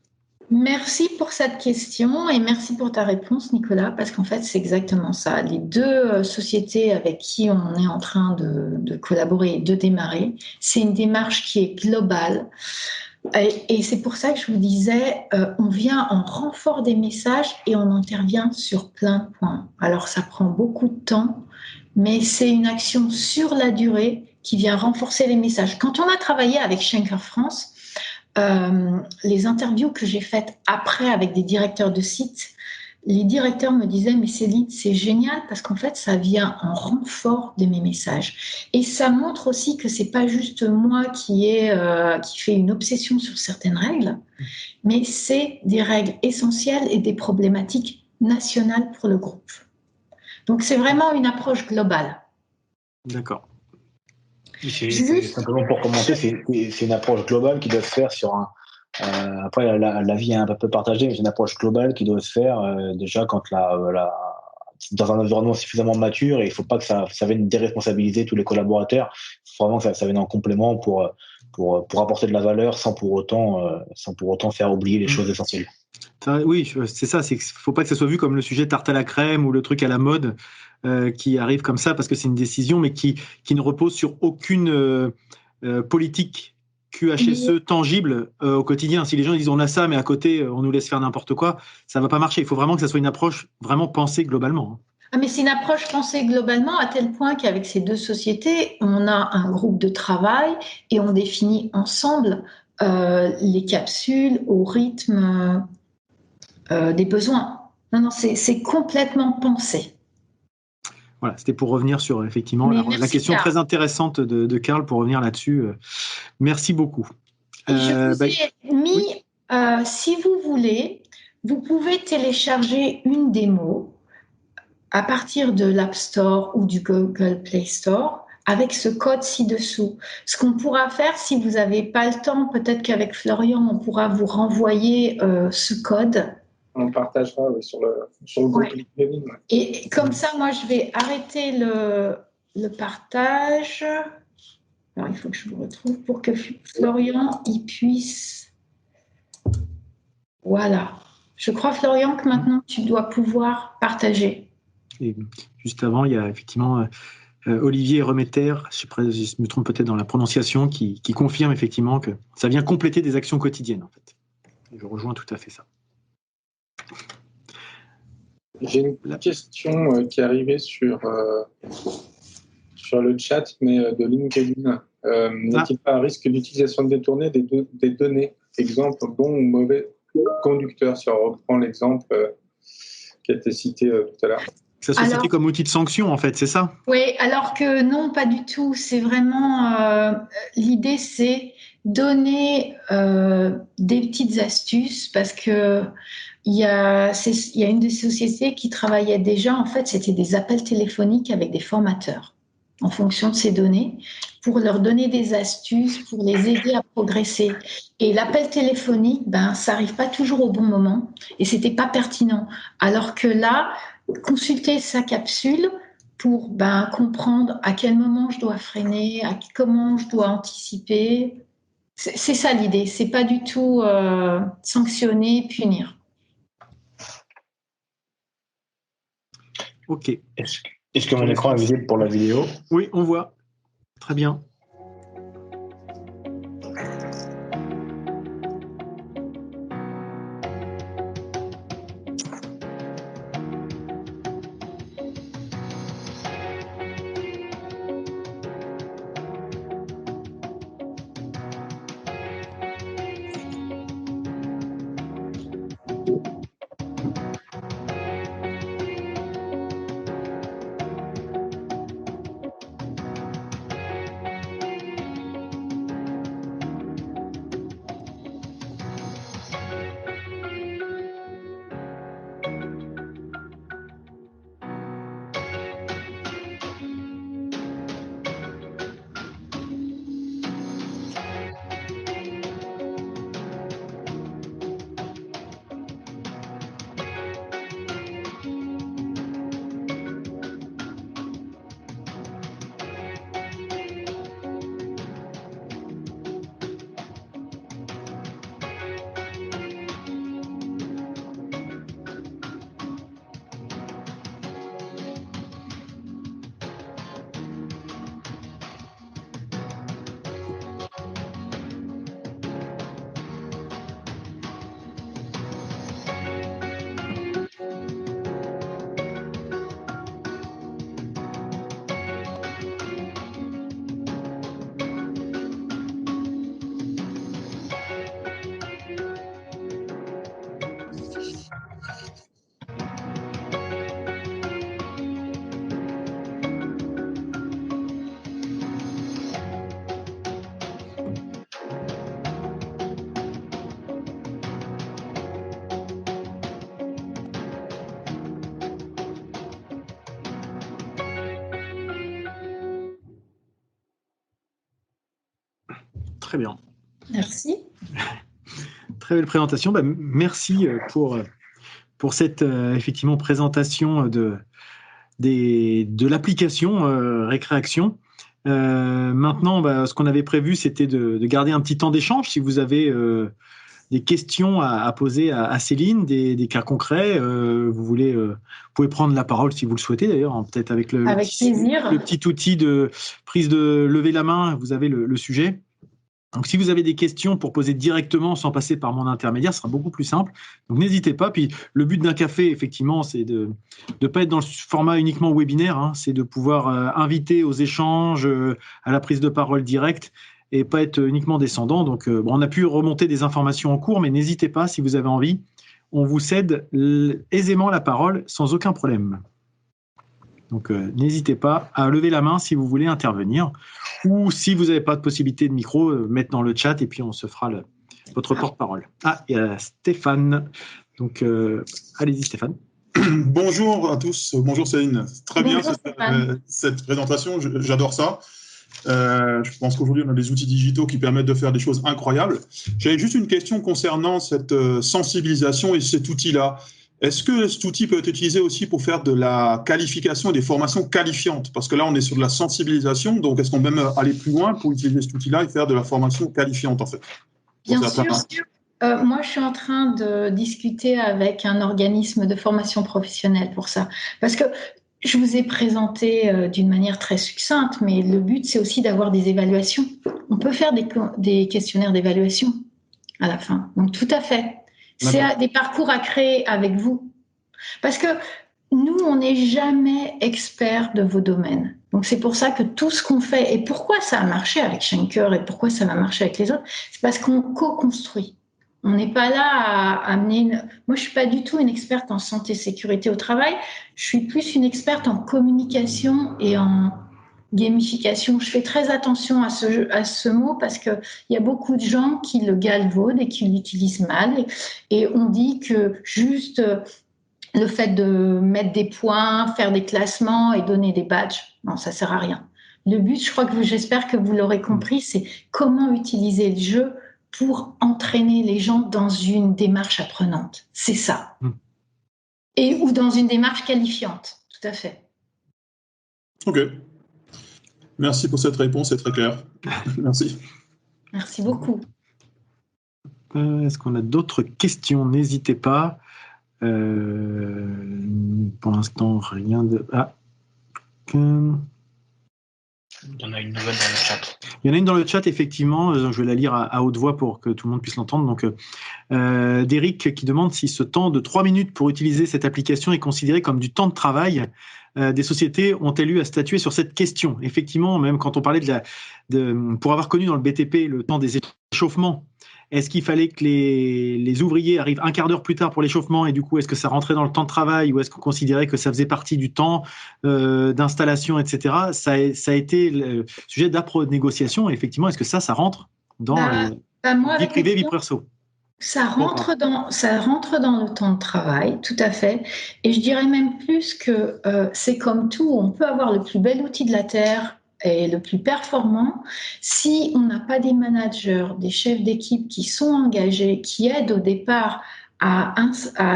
Merci pour cette question et merci pour ta réponse, Nicolas, parce qu'en fait, c'est exactement ça. Les deux sociétés avec qui on est en train de collaborer et de démarrer, c'est une démarche qui est globale. Et c'est pour ça que je vous disais, on vient en renfort des messages et on intervient sur plein de points. Alors, ça prend beaucoup de temps, mais c'est une action sur la durée qui vient renforcer les messages. Quand on a travaillé avec Schenker France, les interviews que j'ai faites après avec des directeurs de sites, les directeurs me disaient, mais Céline, c'est génial parce qu'en fait, ça vient en renfort de mes messages. Et ça montre aussi que c'est pas juste moi qui fait une obsession sur certaines règles, mais c'est des règles essentielles et des problématiques nationales pour le groupe. Donc, c'est vraiment une approche globale. D'accord. Simplement pour commenter, c'est une approche globale qui doit se faire sur un. Après, la vie est un peu partagée, mais c'est une approche globale qui doit se faire déjà quand dans un environnement suffisamment mature, et il ne faut pas que ça vienne déresponsabiliser tous les collaborateurs. Il faut vraiment que ça vienne en complément pour apporter de la valeur sans pour autant faire oublier les choses essentielles. Oui, c'est ça. Il ne faut pas que ça soit vu comme le sujet tarte à la crème ou le truc à la mode qui arrive comme ça parce que c'est une décision, mais qui ne repose sur aucune politique QHSE tangible au quotidien. Si les gens disent on a ça, mais à côté on nous laisse faire n'importe quoi, ça ne va pas marcher. Il faut vraiment que ça soit une approche vraiment pensée globalement. Ah, mais c'est une approche pensée globalement à tel point qu'avec ces deux sociétés, on a un groupe de travail et on définit ensemble les capsules au rythme des besoins. Non, c'est complètement pensé. Voilà, c'était pour revenir sur effectivement la question Karl. très intéressante de Karl, pour revenir là-dessus. Merci beaucoup. Je vous ai mis, si vous voulez, vous pouvez télécharger une démo à partir de l'App Store ou du Google Play Store avec ce code ci-dessous. Ce qu'on pourra faire, si vous n'avez pas le temps, peut-être qu'avec Florian, on pourra vous renvoyer ce code. On partagera sur le groupe LinkedIn. Ouais. Et comme ça, moi, je vais arrêter le partage. Alors, il faut que je vous retrouve pour que Florian il puisse... Voilà. Je crois, Florian, que maintenant, tu dois pouvoir partager. Et juste avant, il y a effectivement Olivier Remetter, je me trompe peut-être dans la prononciation, qui confirme effectivement que ça vient compléter des actions quotidiennes. En fait. Je rejoins tout à fait ça. J'ai une question qui est arrivée sur le chat, mais de LinkedIn. N'est-il pas un risque d'utilisation détournée des données? Exemple, bon ou mauvais conducteur, si on reprend l'exemple qui a été cité tout à l'heure. Ça soit cité comme outil de sanction, en fait, c'est ça? Oui, alors que non, pas du tout. C'est vraiment... l'idée, c'est donner des petites astuces parce que il y a une des sociétés qui travaillait déjà, en fait, c'était des appels téléphoniques avec des formateurs en fonction de ces données pour leur donner des astuces, pour les aider à progresser. Et l'appel téléphonique, ça n'arrive pas toujours au bon moment et c'était pas pertinent. Alors que là, consulter sa capsule pour comprendre à quel moment je dois freiner, comment je dois anticiper. C'est ça l'idée, c'est pas du tout sanctionner, punir. Ok. Est-ce que mon écran est visible pour la vidéo? Oui, on voit. Très bien. Très bien. Merci. Très belle présentation. Merci pour cette effectivement présentation de l'application Récréaction. Maintenant, ce qu'on avait prévu, c'était de garder un petit temps d'échange. Si vous avez des questions à poser à Céline, des cas concrets, vous pouvez prendre la parole si vous le souhaitez d'ailleurs, hein, peut-être avec le petit outil de prise de lever la main, vous avez le sujet. Donc, si vous avez des questions pour poser directement sans passer par mon intermédiaire, ce sera beaucoup plus simple. Donc, n'hésitez pas. Puis, le but d'un café, effectivement, c'est de ne pas être dans le format uniquement webinaire. Hein, c'est de pouvoir inviter aux échanges, à la prise de parole directe et pas être uniquement descendant. Donc, on a pu remonter des informations en cours, mais n'hésitez pas si vous avez envie. On vous cède aisément la parole sans aucun problème. Donc, n'hésitez pas à lever la main si vous voulez intervenir. Ou si vous n'avez pas de possibilité de micro, mettre dans le chat et puis on se fera votre porte-parole. Ah, il y a Stéphane. Donc, allez-y Stéphane. Bonjour à tous. Bonjour Céline. Très bien cette présentation. J'adore ça. Je pense qu'aujourd'hui, on a des outils digitaux qui permettent de faire des choses incroyables. J'avais juste une question concernant cette sensibilisation et cet outil-là. Est-ce que cet outil peut être utilisé aussi pour faire de la qualification et des formations qualifiantes? Parce que là, on est sur de la sensibilisation, donc est-ce qu'on peut même aller plus loin pour utiliser cet outil-là et faire de la formation qualifiante en fait? Bien sûr. Moi, je suis en train de discuter avec un organisme de formation professionnelle pour ça. Parce que je vous ai présenté d'une manière très succincte, mais le but, c'est aussi d'avoir des évaluations. On peut faire des questionnaires d'évaluation à la fin. Donc, tout à fait. C'est des parcours à créer avec vous. Parce que nous, on n'est jamais experts de vos domaines. Donc, c'est pour ça que tout ce qu'on fait, et pourquoi ça a marché avec Schenker et pourquoi ça va marcher avec les autres, c'est parce qu'on co-construit. On n'est pas là à amener Moi, je ne suis pas du tout une experte en santé et sécurité au travail. Je suis plus une experte en communication et en gamification. Je fais très attention à ce mot parce qu'il y a beaucoup de gens qui le galvaudent et qui l'utilisent mal. Et on dit que juste le fait de mettre des points, faire des classements et donner des badges, non, ça ne sert à rien. Le but, j'espère que vous l'aurez compris, c'est comment utiliser le jeu pour entraîner les gens dans une démarche apprenante. C'est ça. Ou dans une démarche qualifiante, tout à fait. Ok. Merci pour cette réponse, c'est très clair. Merci. Merci beaucoup. Est-ce qu'on a d'autres questions? N'hésitez pas. Pour l'instant, rien de... Il y en a une nouvelle dans le chat. Il y en a une dans le chat, effectivement. Je vais la lire à haute voix pour que tout le monde puisse l'entendre. Donc, d'Eric qui demande si ce temps de 3 minutes pour utiliser cette application est considéré comme du temps de travail. Des sociétés ont-elles eu à statuer sur cette question? Effectivement, même quand on parlait pour avoir connu dans le BTP le temps des échauffements est-ce qu'il fallait que les ouvriers arrivent un quart d'heure plus tard pour l'échauffement et du coup, est-ce que ça rentrait dans le temps de travail ou est-ce qu'on considérait que ça faisait partie du temps d'installation, etc. Ça a été le sujet d'âpre négociation. Et effectivement, est-ce que ça rentre dans vie privée, vie perso? Ça rentre dans le temps de travail, tout à fait. Et je dirais même plus que c'est comme tout, on peut avoir le plus bel outil de la Terre et le plus performant. Si on n'a pas des managers, des chefs d'équipe qui sont engagés, qui aident au départ à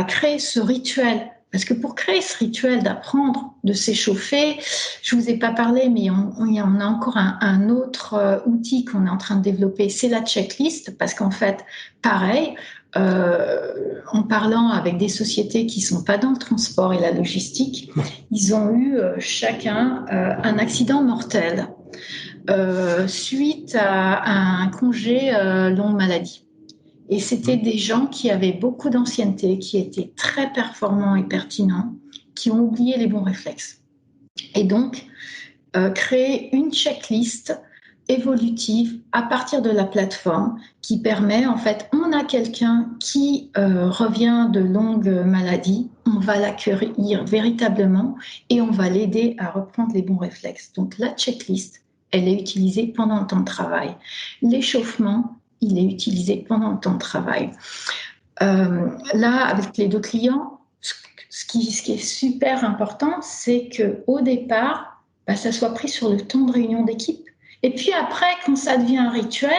créer ce rituel. Parce que pour créer ce rituel d'apprendre, de s'échauffer, je ne vous ai pas parlé, mais on a encore un autre outil qu'on est en train de développer, c'est la checklist. Parce qu'en fait, pareil, en parlant avec des sociétés qui ne sont pas dans le transport et la logistique, ils ont eu chacun un accident mortel suite à un congé longue maladie. Et c'était des gens qui avaient beaucoup d'ancienneté, qui étaient très performants et pertinents, qui ont oublié les bons réflexes. Et donc, créer une checklist évolutive à partir de la plateforme qui permet, en fait, on a quelqu'un qui revient de longue maladie, on va l'accueillir véritablement et on va l'aider à reprendre les bons réflexes. Donc, la checklist, elle est utilisée pendant le temps de travail. L'échauffement, il est utilisé pendant le temps de travail. Là, avec les deux clients, ce qui est super important, c'est qu'au départ, ça soit pris sur le temps de réunion d'équipe. Et puis après, quand ça devient un rituel,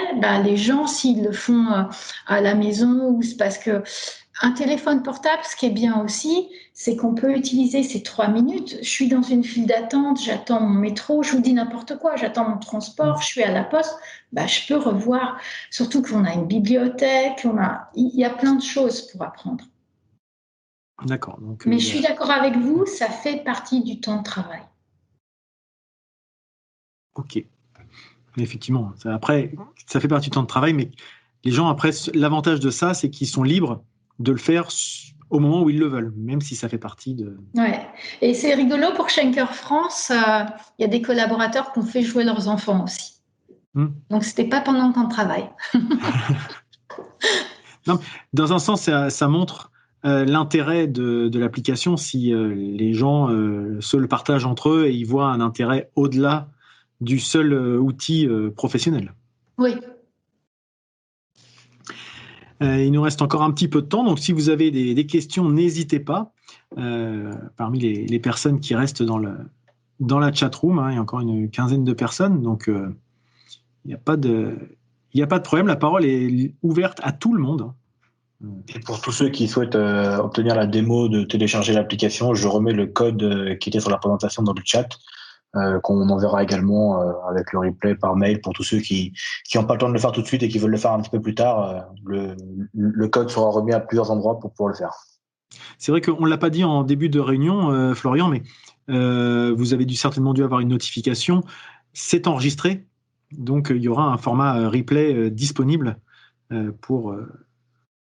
les gens, s'ils le font à la maison, ou c'est parce que un téléphone portable, ce qui est bien aussi, c'est qu'on peut utiliser ces 3 minutes. Je suis dans une file d'attente, j'attends mon métro, je vous dis n'importe quoi, j'attends mon transport, je suis à la poste, je peux revoir. Surtout qu'on a une bibliothèque, il y a plein de choses pour apprendre. D'accord. Donc, mais je suis d'accord avec vous, ça fait partie du temps de travail. Ok. Effectivement. Après, ça fait partie du temps de travail, mais les gens, après, l'avantage de ça, c'est qu'ils sont libres de le faire au moment où ils le veulent, même si ça fait partie de... Ouais. Et c'est rigolo, pour Schenker France, il y a des collaborateurs qui ont fait jouer leurs enfants aussi. Donc, ce n'était pas pendant le temps de travail. Non, dans un sens, ça montre l'intérêt de l'application si les gens se le partagent entre eux et ils voient un intérêt au-delà du seul outil professionnel. Oui. Il nous reste encore un petit peu de temps, donc si vous avez des questions, n'hésitez pas. Parmi les personnes qui restent dans la chatroom, il y a encore une quinzaine de personnes, donc il n'y a pas de problème, la parole est ouverte à tout le monde. Et pour tous ceux qui souhaitent obtenir la démo de télécharger l'application, je remets le code qui était sur la présentation dans le chat, qu'on enverra également avec le replay par mail pour tous ceux qui n'ont pas le temps de le faire tout de suite et qui veulent le faire un petit peu plus tard. Le code sera remis à plusieurs endroits pour pouvoir le faire. C'est vrai qu'on ne l'a pas dit en début de réunion, Florian, mais vous avez certainement dû avoir une notification. C'est enregistré, donc il y aura un format replay disponible pour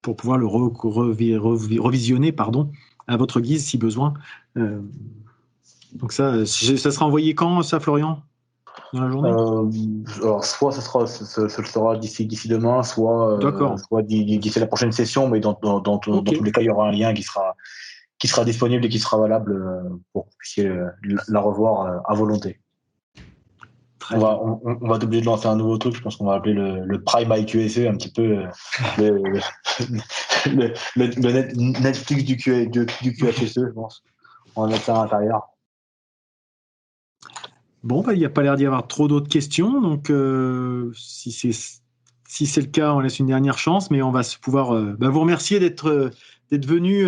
pouvoir le revisionner à votre guise si besoin. Donc ça sera envoyé quand, ça, Florian? Dans la journée? Alors, soit ce sera d'ici demain, soit d'ici la prochaine session, mais dans tous les cas, il y aura un lien qui sera disponible et qui sera valable pour que vous puissiez la revoir à volonté. On va être obligé de lancer un nouveau truc, je pense qu'on va appeler le Prime IQSE, un petit peu le Netflix du QHSE, je pense. On va mettre ça à l'intérieur. Bon, il n'y a pas l'air d'y avoir trop d'autres questions, donc si c'est le cas, on laisse une dernière chance, mais on va pouvoir vous remercier d'être venu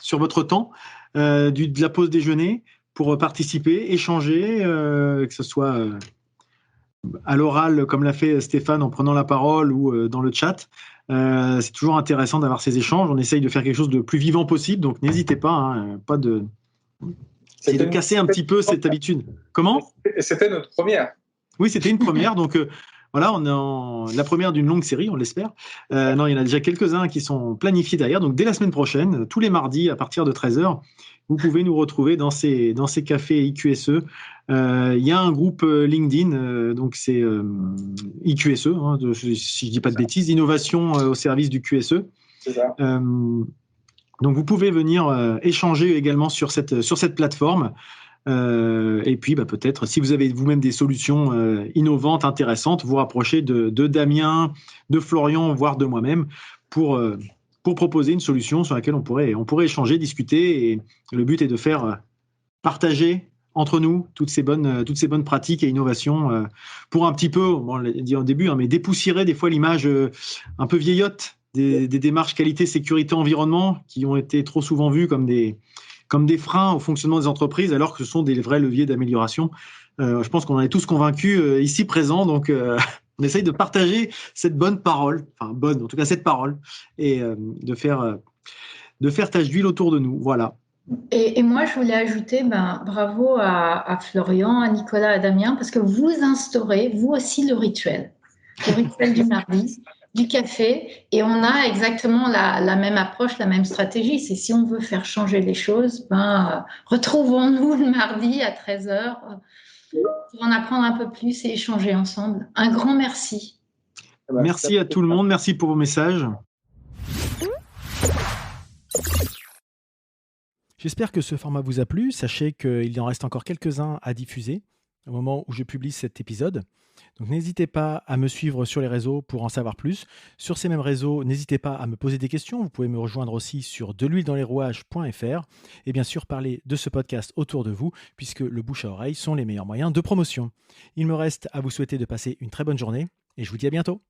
sur votre temps de la pause déjeuner pour participer, échanger, que ce soit à l'oral, comme l'a fait Stéphane en prenant la parole ou dans le chat. C'est toujours intéressant d'avoir ces échanges. On essaye de faire quelque chose de plus vivant possible, donc n'hésitez pas, c'est de casser un petit peu cette habitude. Comment ? C'était notre première. Oui, c'était une première. Donc voilà, on est la première d'une longue série, on l'espère. Non, il y en a déjà quelques-uns qui sont planifiés derrière. Donc dès la semaine prochaine, tous les mardis à partir de 13h, vous pouvez nous retrouver dans ces cafés IQSE Il y a un groupe LinkedIn, donc c'est IQSE, hein, si je ne dis pas de bêtises, Innovation au service du QSE. C'est ça. Donc vous pouvez venir échanger également sur cette plateforme. Et puis peut-être, si vous avez vous-même des solutions innovantes, intéressantes, vous rapprocher de Damien, de Florian, voire de moi-même pour proposer une solution sur laquelle on pourrait échanger, discuter. Et le but est de faire partager entre nous toutes ces bonnes pratiques et innovations pour un petit peu, on l'a dit en début, hein, mais dépoussiérer des fois l'image un peu vieillotte des démarches qualité, sécurité, environnement qui ont été trop souvent vues comme des freins au fonctionnement des entreprises, alors que ce sont des vrais leviers d'amélioration. Je pense qu'on en est tous convaincus ici présents, donc on essaye de partager cette bonne parole, en tout cas cette parole, et de faire tache d'huile autour de nous. Voilà. Et moi, je voulais ajouter, bravo à Florian, à Nicolas, à Damien, parce que vous instaurez, vous aussi, le rituel du mardi, du café, et on a exactement la même approche, la même stratégie. C'est si on veut faire changer les choses, retrouvons-nous le mardi à 13h pour en apprendre un peu plus et échanger ensemble. Un grand merci. Merci à tout le monde, merci pour vos messages. J'espère que ce format vous a plu. Sachez qu'il en reste encore quelques-uns à diffuser au moment où je publie cet épisode. Donc n'hésitez pas à me suivre sur les réseaux pour en savoir plus. Sur ces mêmes réseaux, n'hésitez pas à me poser des questions. Vous pouvez me rejoindre aussi sur deluiledanslesrouages.fr et bien sûr parler de ce podcast autour de vous puisque le bouche à oreille sont les meilleurs moyens de promotion. Il me reste à vous souhaiter de passer une très bonne journée et je vous dis à bientôt.